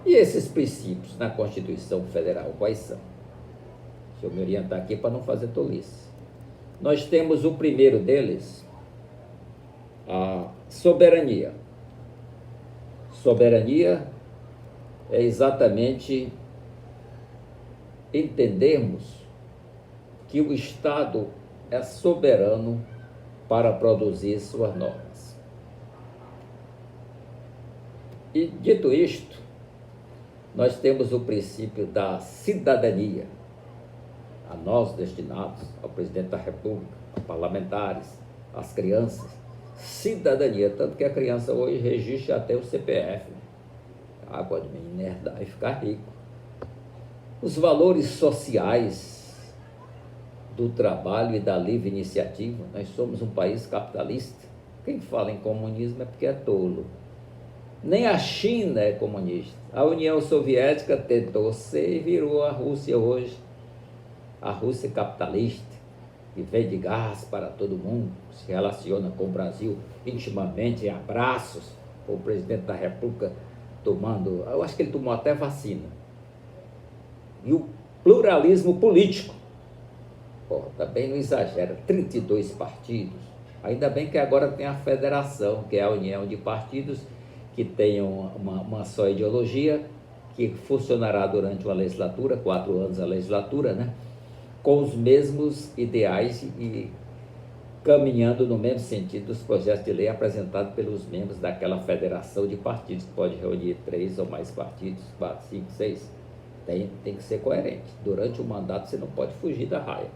E esses princípios na Constituição Federal, quais são? Deixa eu me orientar aqui para não fazer tolice. Nós temos o primeiro deles, a soberania. Soberania é exatamente entendermos que o Estado é soberano para produzir suas normas. E dito isto, nós temos o princípio da cidadania, a nós destinados, ao presidente da República, a parlamentares, às crianças. Cidadania, tanto que a criança hoje registra até o CPF, água de menino herdar e ficar rico. Os valores sociais do trabalho e da livre iniciativa. Nós somos um país capitalista. Quem fala em comunismo é porque é tolo. Nem a China é comunista. A União Soviética tentou ser e virou a Rússia hoje. A Rússia capitalista, que vende gás para todo mundo, se relaciona com o Brasil intimamente, em abraços, com o presidente da República tomando, eu acho que ele tomou até vacina. E o pluralismo político, também não exagera, 32 partidos, ainda bem que agora tem a federação, que é a união de partidos que tem uma só ideologia, que funcionará durante uma legislatura, 4 anos a legislatura, né? Com os mesmos ideais e caminhando no mesmo sentido dos projetos de lei apresentados pelos membros daquela federação de partidos, que pode reunir 3 ou mais partidos, 4, 5, 6. Tem que ser coerente. Durante o mandato você não pode fugir da raia.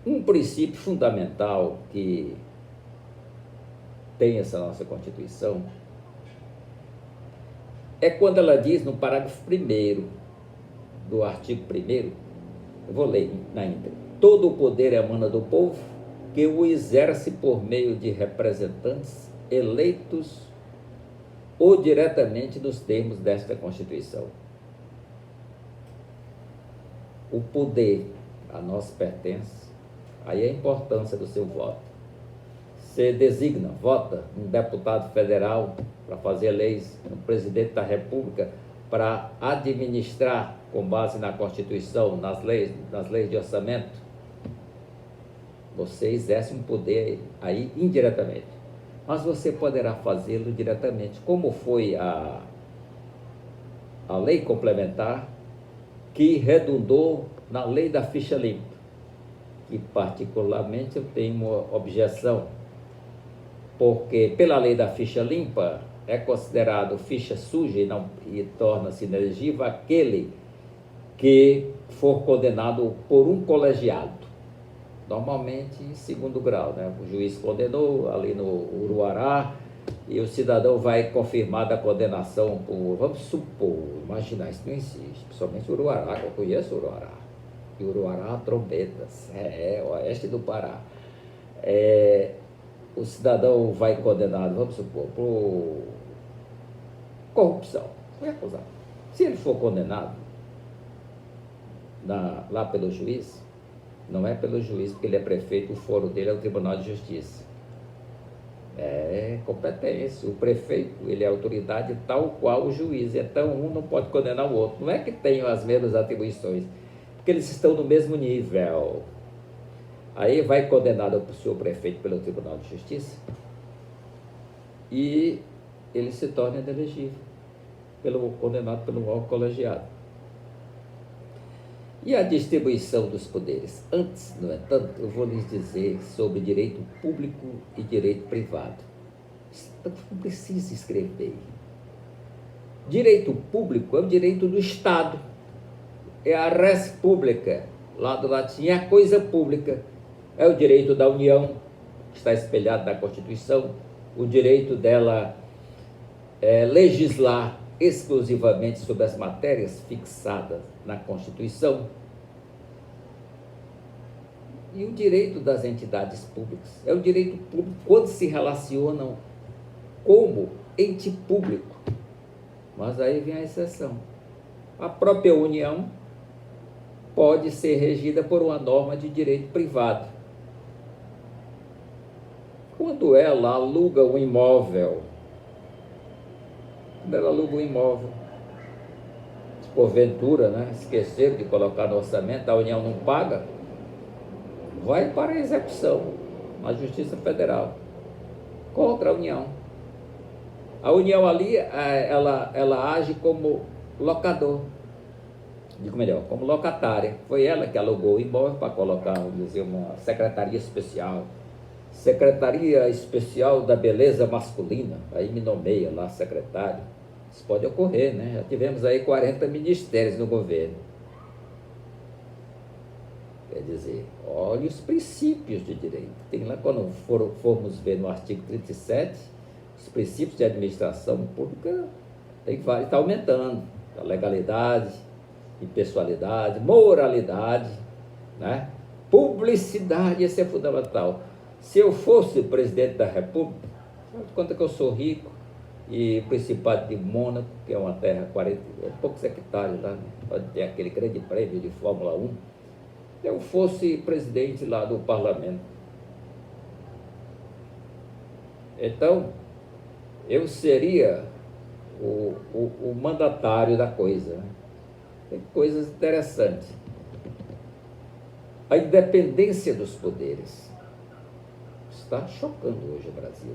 Um princípio fundamental que tem essa nossa Constituição é quando ela diz no parágrafo 1º do artigo 1º, eu vou ler na íntegra: todo o poder emana do povo, que o exerce por meio de representantes eleitos ou diretamente nos termos desta Constituição. O poder a nós pertence, aí a importância do seu voto. Você designa, vota um deputado federal para fazer leis, um presidente da República para administrar, com base na Constituição, nas leis de orçamento. Você exerce um poder aí indiretamente, mas você poderá fazê-lo diretamente, como foi a lei complementar que redundou na lei da ficha limpa, que particularmente eu tenho uma objeção, porque pela lei da ficha limpa é considerado ficha suja e torna-se inelegível aquele que for condenado por um colegiado, normalmente em 2º grau, né? O juiz condenou ali no Uruará e o cidadão vai confirmar da condenação por, vamos supor, imaginar, isso não existe, principalmente Uruará, que eu conheço Uruará, e Uruará, trombetas, oeste do Pará. O cidadão vai condenado, vamos supor, por corrupção, foi acusado. Se ele for condenado lá pelo juiz, Não é pelo juiz, porque ele é prefeito, o foro dele é o Tribunal de Justiça. É competência. O prefeito, ele é autoridade tal qual o juiz. Então, um não pode condenar o outro. Não é que tenham as mesmas atribuições, porque eles estão no mesmo nível. Aí vai condenado o senhor prefeito pelo Tribunal de Justiça e ele se torna inelegível, condenado pelo órgão colegiado. E a distribuição dos poderes? Antes, no entanto, eu vou lhes dizer sobre direito público e direito privado. Não precisa escrever. Direito público é o direito do Estado, é a res publica, lá do latim, é a coisa pública, é o direito da União, que está espelhado na Constituição, o direito dela legislar exclusivamente sobre as matérias fixadas na Constituição, e o direito das entidades públicas. É o direito público quando se relacionam como ente público. Mas aí vem a exceção. A própria União pode ser regida por uma norma de direito privado. Quando ela aluga um imóvel, se porventura, esqueceram de colocar no orçamento, a União não paga, vai para a execução na Justiça Federal contra a União. A União ali, ela age como locador, como locatária. Foi ela que alugou o imóvel para colocar, vamos dizer, uma secretaria especial da beleza masculina. Aí me nomeia lá secretário. Isso pode ocorrer, Já tivemos aí 40 ministérios no governo. Quer dizer, olha os princípios de direito. Tem lá, quando formos ver no artigo 37, os princípios de administração pública está aumentando. A legalidade, impessoalidade, moralidade, publicidade, isso é fundamental. Se eu fosse presidente da República, conta que eu sou rico, e o Principado de Mônaco, que é uma terra, poucos hectares lá, pode ter aquele grande prêmio de Fórmula 1, eu fosse presidente lá do parlamento. Então, eu seria o mandatário da coisa. Tem coisas interessantes. A independência dos poderes está chocando hoje o Brasil.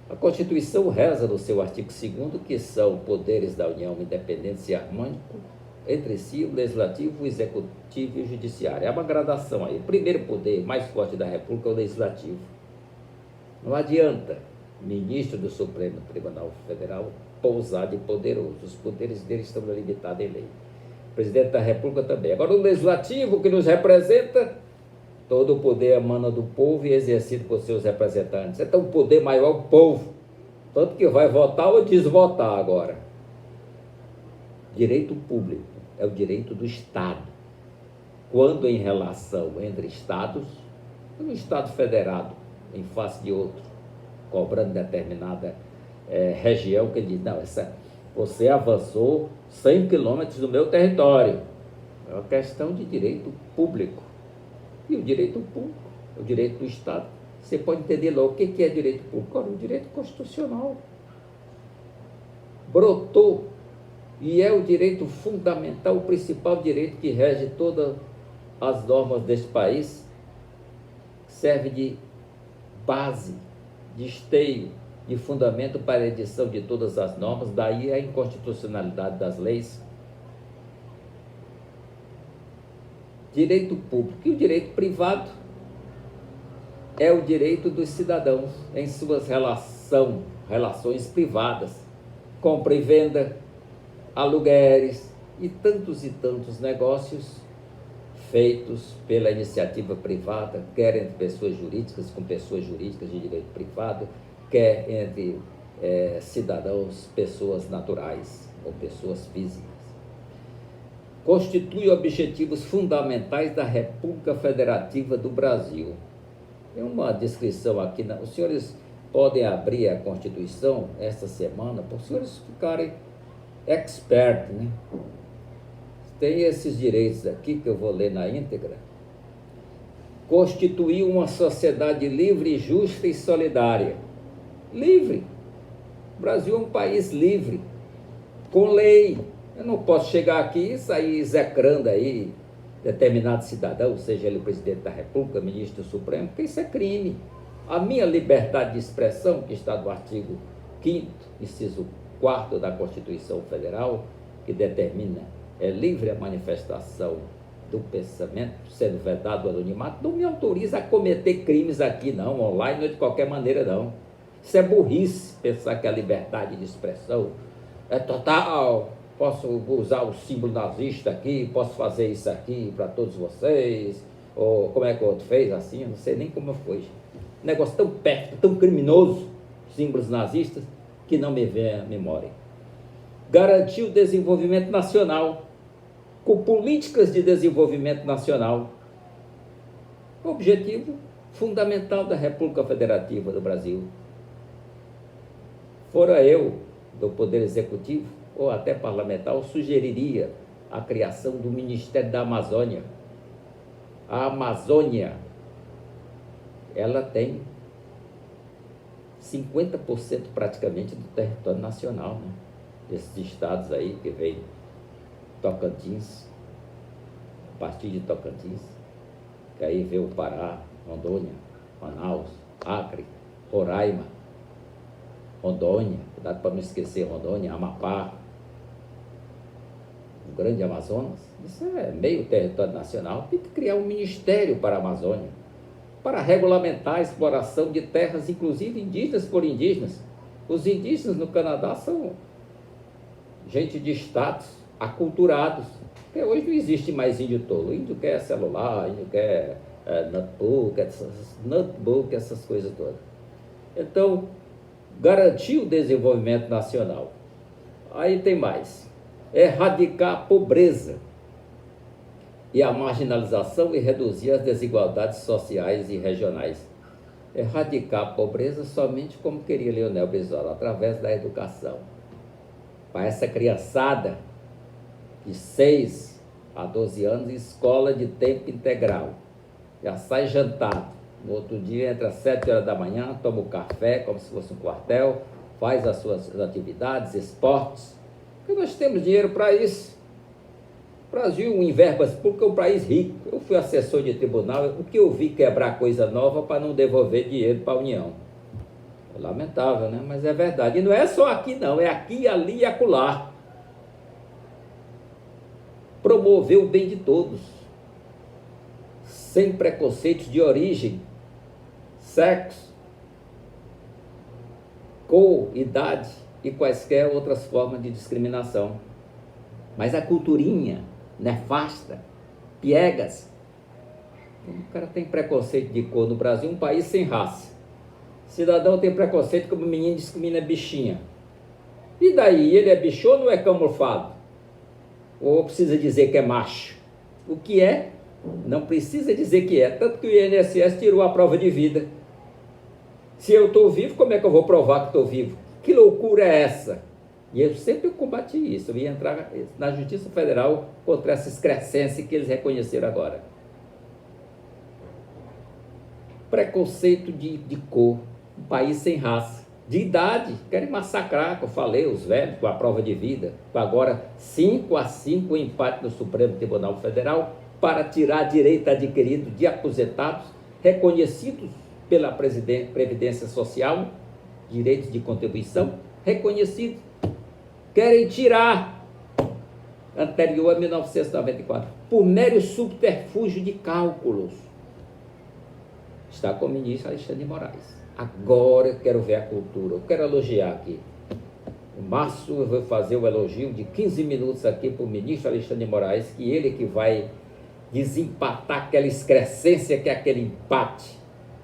A Constituição reza no seu artigo 2º que são poderes da União independentes e harmônicos entre si, o Legislativo, o Executivo e o Judiciário. É uma gradação aí. O primeiro poder mais forte da República é o Legislativo. Não adianta ministro do Supremo Tribunal Federal pousar de poderoso. Os poderes dele estão limitados em lei. O presidente da República também. Agora, o Legislativo, que nos representa, todo o poder emana do povo e é exercido por seus representantes. Então, o poder maior é o povo. Tanto que vai votar ou desvotar agora. Direito público é o direito do Estado. Quando em relação entre Estados, um Estado federado em face de outro, cobrando determinada região, que ele diz, não, você avançou 100 quilômetros do meu território. É uma questão de direito público. E o direito público, o direito do Estado, você pode entender logo o que é direito público. Olha, o direito constitucional brotou e é o direito fundamental, o principal direito que rege todas as normas deste país, serve de base, de esteio, de fundamento para a edição de todas as normas, daí a inconstitucionalidade das leis. Direito público e o direito privado é o direito dos cidadãos em suas relações privadas, compra e venda, aluguéis e tantos negócios feitos pela iniciativa privada, quer entre pessoas jurídicas com pessoas jurídicas de direito privado, quer entre cidadãos, pessoas naturais ou pessoas físicas. Constitui objetivos fundamentais da República Federativa do Brasil. Tem uma descrição aqui, os senhores podem abrir a Constituição esta semana, para os senhores ficarem expert, Tem esses direitos aqui que eu vou ler na íntegra. constituir uma sociedade livre, justa e solidária. Livre. O Brasil é um país livre, com lei. Eu não posso chegar aqui e sair execrando aí determinado cidadão, seja ele o presidente da República, ministro supremo, porque isso é crime. A minha liberdade de expressão, que está no artigo 5º, inciso 4º da Constituição Federal, que determina livre a manifestação do pensamento, sendo vedado o anonimato, não me autoriza a cometer crimes aqui, não, online ou de qualquer maneira, não. Isso é burrice, pensar que a liberdade de expressão é total. Posso usar o símbolo nazista aqui, posso fazer isso aqui para todos vocês, ou como é que o outro fez assim, eu não sei nem como foi. Um negócio tão pérfido, tão criminoso, símbolos nazistas, que não me vem à memória. Garantir o desenvolvimento nacional, com políticas de desenvolvimento nacional. Objetivo fundamental da República Federativa do Brasil. Fora eu, do Poder Executivo, ou até parlamentar, eu sugeriria a criação do Ministério da Amazônia. A Amazônia, ela tem 50% praticamente do território nacional, né? Esses estados aí que vem Tocantins, a partir de Tocantins, que aí vê o Pará, Rondônia, Manaus, Acre, Roraima, Rondônia, cuidado para não esquecer Rondônia, Amapá, o Grande Amazonas, isso é meio território nacional. Tem que criar um ministério para a Amazônia, para regulamentar a exploração de terras, inclusive indígenas por indígenas. Os indígenas no Canadá são gente de status, aculturados, porque hoje não existe mais índio tolo. O índio quer celular, índio quer notebook, essas coisas todas. Então, garantir o desenvolvimento nacional. Aí tem mais. Erradicar a pobreza e a marginalização e reduzir as desigualdades sociais e regionais. Erradicar a pobreza somente como queria Leonel Brizola, através da educação. Para essa criançada de 6 a 12 anos, escola de tempo integral. Já sai jantado. No outro dia, entra às 7 horas da manhã, toma o café, como se fosse um quartel, faz as suas atividades, esportes. Porque nós temos dinheiro para isso. O Brasil, em verbas públicas, é um país rico. Eu fui assessor de tribunal, o que eu vi quebrar coisa nova para não devolver dinheiro para a União. É lamentável, né? Mas é verdade. E não é só aqui, não. É aqui, ali e acolá. Promover o bem de todos, sem preconceitos de origem, sexo, cor, idade e quaisquer outras formas de discriminação. Mas a culturinha nefasta, piegas, o cara tem preconceito de cor no Brasil, um país sem raça. Cidadão tem preconceito como o menino diz que o menino é bichinha. E daí, ele é bicho ou não é camuflado? Ou precisa dizer que é macho? O que é? Não precisa dizer que é. Tanto que o INSS tirou a prova de vida. Se eu estou vivo, como é que eu vou provar que estou vivo? Que loucura é essa? E eu sempre combati isso. Eu ia entrar na Justiça Federal contra essa excrescência que eles reconheceram agora. Preconceito de cor. Um país sem raça. De idade. Querem massacrar, que eu falei, os velhos, com a prova de vida. Com agora 5-5 o empate no Supremo Tribunal Federal para tirar direito adquirido de aposentados reconhecidos pela Previdência Social, direitos de contribuição reconhecidos. Querem tirar, anterior a 1994, por mero subterfúgio de cálculos. Está com o ministro Alexandre de Moraes. Agora eu quero ver a cultura, eu quero elogiar aqui. Em março eu vou fazer o elogio de 15 minutos aqui para o ministro Alexandre de Moraes, que ele que vai desempatar aquela excrescência que é aquele empate.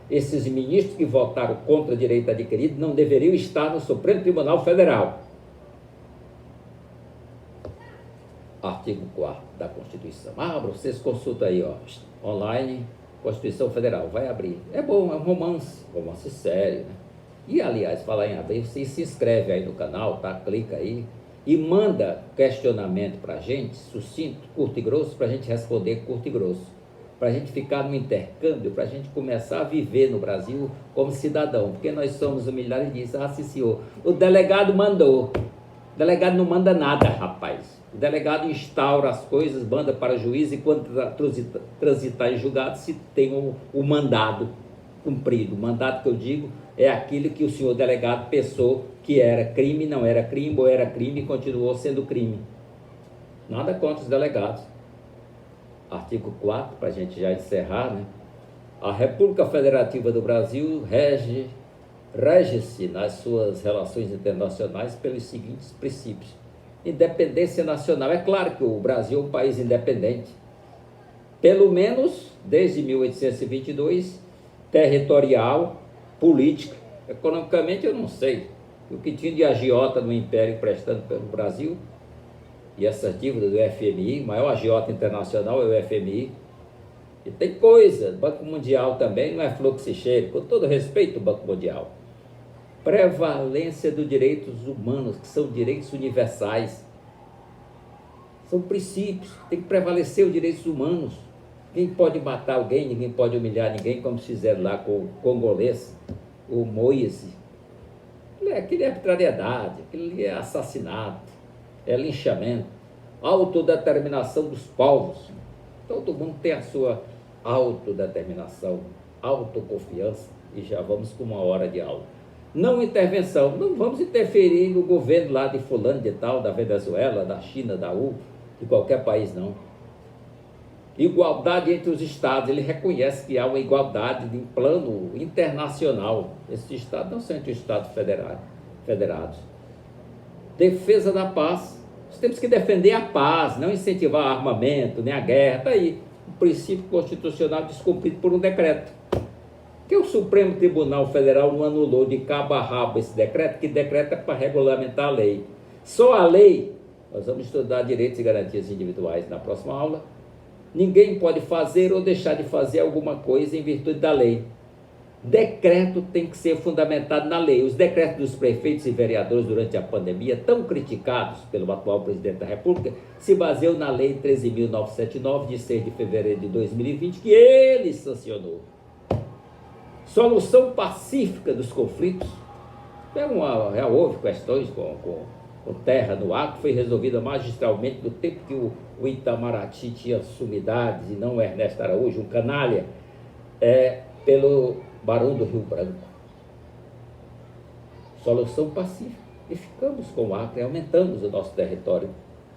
Esses ministros que votaram contra o direito adquirido não deveriam estar no Supremo Tribunal Federal. Artigo 4º da Constituição. Vocês consultam aí, online, Constituição Federal, vai abrir. É bom, é um romance sério, né? E, aliás, falar em abrir, você se inscreve aí no canal, tá? Clica aí e manda questionamento para a gente, sucinto, curto e grosso, para a gente responder curto e grosso. para a gente ficar no intercâmbio, para a gente começar a viver no Brasil como cidadão, porque nós somos humilhados e diz, sim senhor, o delegado mandou. O delegado não manda nada, rapaz. O delegado instaura as coisas, manda para o juiz e quando transitar em julgado se tem o mandado cumprido. O mandado que eu digo é aquilo que o senhor delegado pensou que era crime, não era crime, ou era crime e continuou sendo crime. Nada contra os delegados. Artigo 4, para a gente já encerrar, né? A República Federativa do Brasil rege-se nas suas relações internacionais pelos seguintes princípios. Independência nacional. É claro que o Brasil é um país independente. Pelo menos desde 1822, territorial, política. Economicamente eu não sei. O que tinha de agiota no Império emprestando pelo Brasil, e essas dívidas do FMI, o maior agiota internacional é o FMI. E tem coisa, o Banco Mundial também não é fluxo e cheiro, com todo respeito ao Banco Mundial. Prevalência dos direitos humanos, que são direitos universais. São princípios, tem que prevalecer os direitos humanos. Ninguém pode matar alguém, ninguém pode humilhar ninguém, como fizeram lá com o congolês, o Moise. Aquilo é arbitrariedade, aquilo é assassinato, é linchamento, autodeterminação dos povos. Todo mundo tem a sua autodeterminação, autoconfiança, e já vamos com uma hora de aula. Não intervenção, não vamos interferir no governo lá de fulano de tal, da Venezuela, da China, da de qualquer país, não. Igualdade entre os estados, ele reconhece que há uma igualdade em plano internacional. Esses estados não são entre os estados federados. Defesa da paz. Nós temos que defender a paz, não incentivar armamento, nem a guerra. Está aí, um princípio constitucional descumprido por um decreto. Que o Supremo Tribunal Federal não anulou de cabo a rabo esse decreto, que decreto é para regulamentar a lei. Só a lei, nós vamos estudar direitos e garantias individuais na próxima aula. Ninguém pode fazer ou deixar de fazer alguma coisa em virtude da lei. Decreto tem que ser fundamentado na lei. Os decretos dos prefeitos e vereadores durante a pandemia, tão criticados pelo atual presidente da República, se baseiam na Lei 13.979, de 6 de fevereiro de 2020, que ele sancionou. Solução pacífica dos conflitos. Já houve questões com terra no ar, que foi resolvida magistralmente no tempo que o Itamaraty tinha sumidades, e não o Ernesto Araújo, um canalha, pelo Barão do Rio Branco. Solução pacífica. E ficamos com o Acre, aumentamos o nosso território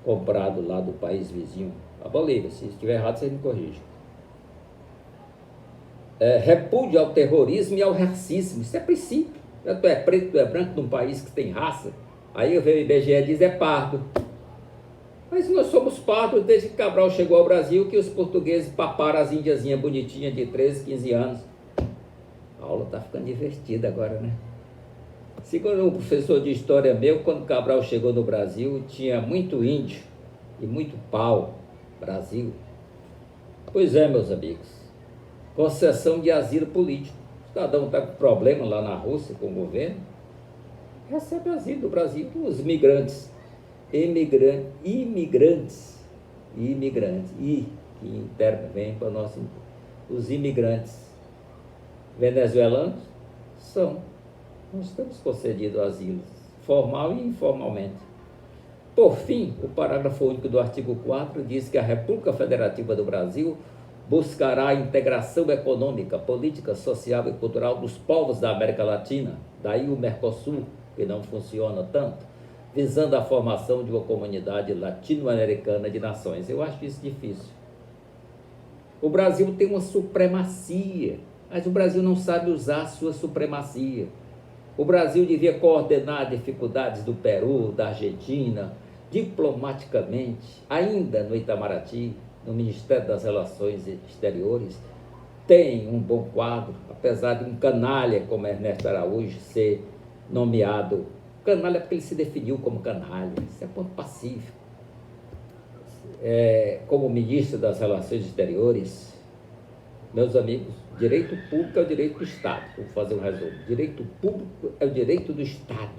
comprado lá do país vizinho, a Bolívia. Se estiver errado, vocês me corrigem. Repúdio ao terrorismo e ao racismo. Isso é princípio. Tu é preto, tu é branco num país que tem raça. Aí o IBGE diz pardo. Mas nós somos pardos desde que Cabral chegou ao Brasil, que os portugueses paparam as indiazinhas bonitinhas de 13, 15 anos. A aula está ficando divertida agora, né? Segundo um professor de história meu, quando Cabral chegou no Brasil, tinha muito índio e muito pau. Brasil. Pois é, meus amigos. Concessão de asilo político. O cidadão está com problema lá na Rússia com o governo, recebe asilo do Brasil. Os migrantes, imigrantes, que intervêm para nós. Os imigrantes venezuelanos nós estamos concedidos asilo, formal e informalmente. Por fim, o parágrafo único do artigo 4 diz que a República Federativa do Brasil buscará a integração econômica, política, social e cultural dos povos da América Latina, daí o Mercosul, que não funciona tanto, visando a formação de uma comunidade latino-americana de nações. Eu acho isso difícil. O Brasil tem uma supremacia, mas o Brasil não sabe usar a sua supremacia. O Brasil devia coordenar dificuldades do Peru, da Argentina, diplomaticamente, ainda no Itamaraty, no Ministério das Relações Exteriores, tem um bom quadro, apesar de um canalha como Ernesto Araújo ser nomeado. Canalha porque ele se definiu como canalha, isso é ponto pacífico. Como ministro das Relações Exteriores, meus amigos, direito público é o direito do Estado. Vou fazer um resumo. Direito público é o direito do Estado,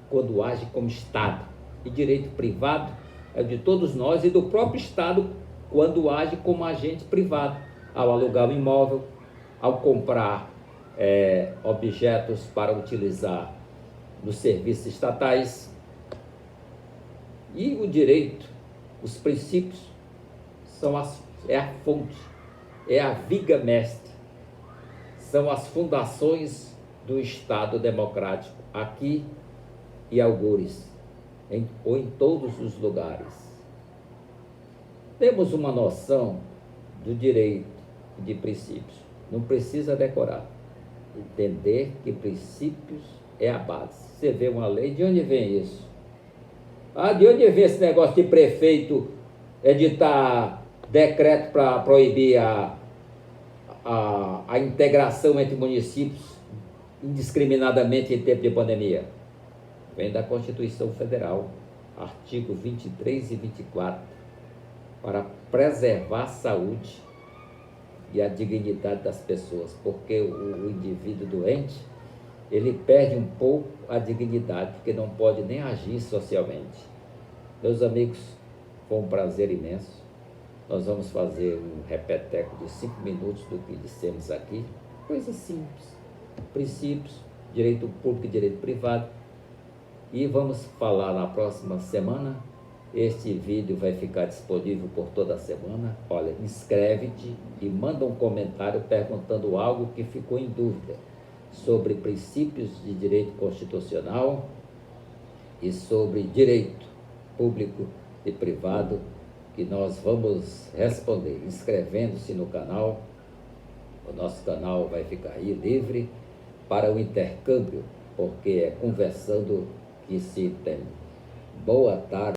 quando age como Estado. E direito privado é o de todos nós e do próprio Estado, quando age como agente privado. ao alugar um imóvel, ao comprar objetos para utilizar nos serviços estatais. E o direito, os princípios, é a fonte, é a viga mestre, são as fundações do Estado democrático, aqui e algures, ou em todos os lugares. Temos uma noção do direito e de princípios. Não precisa decorar. Entender que princípios é a base. Você vê uma lei, de onde vem isso? De onde vem esse negócio de prefeito editar decreto para proibir a integração entre municípios indiscriminadamente em tempo de pandemia? Vem da Constituição Federal, artigo 23 e 24, para preservar a saúde e a dignidade das pessoas, porque o indivíduo doente, ele perde um pouco a dignidade, porque não pode nem agir socialmente. Meus amigos, foi um prazer imenso. Nós vamos fazer um repeteco de 5 minutos do que dissemos aqui, coisas simples, princípios, direito público e direito privado, e vamos falar na próxima semana. Este vídeo vai ficar disponível por toda a semana. Olha, inscreve-te e manda um comentário perguntando algo que ficou em dúvida sobre princípios de direito constitucional e sobre direito público e privado, que nós vamos responder inscrevendo-se no canal. O nosso canal vai ficar aí livre para o intercâmbio, porque é conversando que se tem. Boa tarde.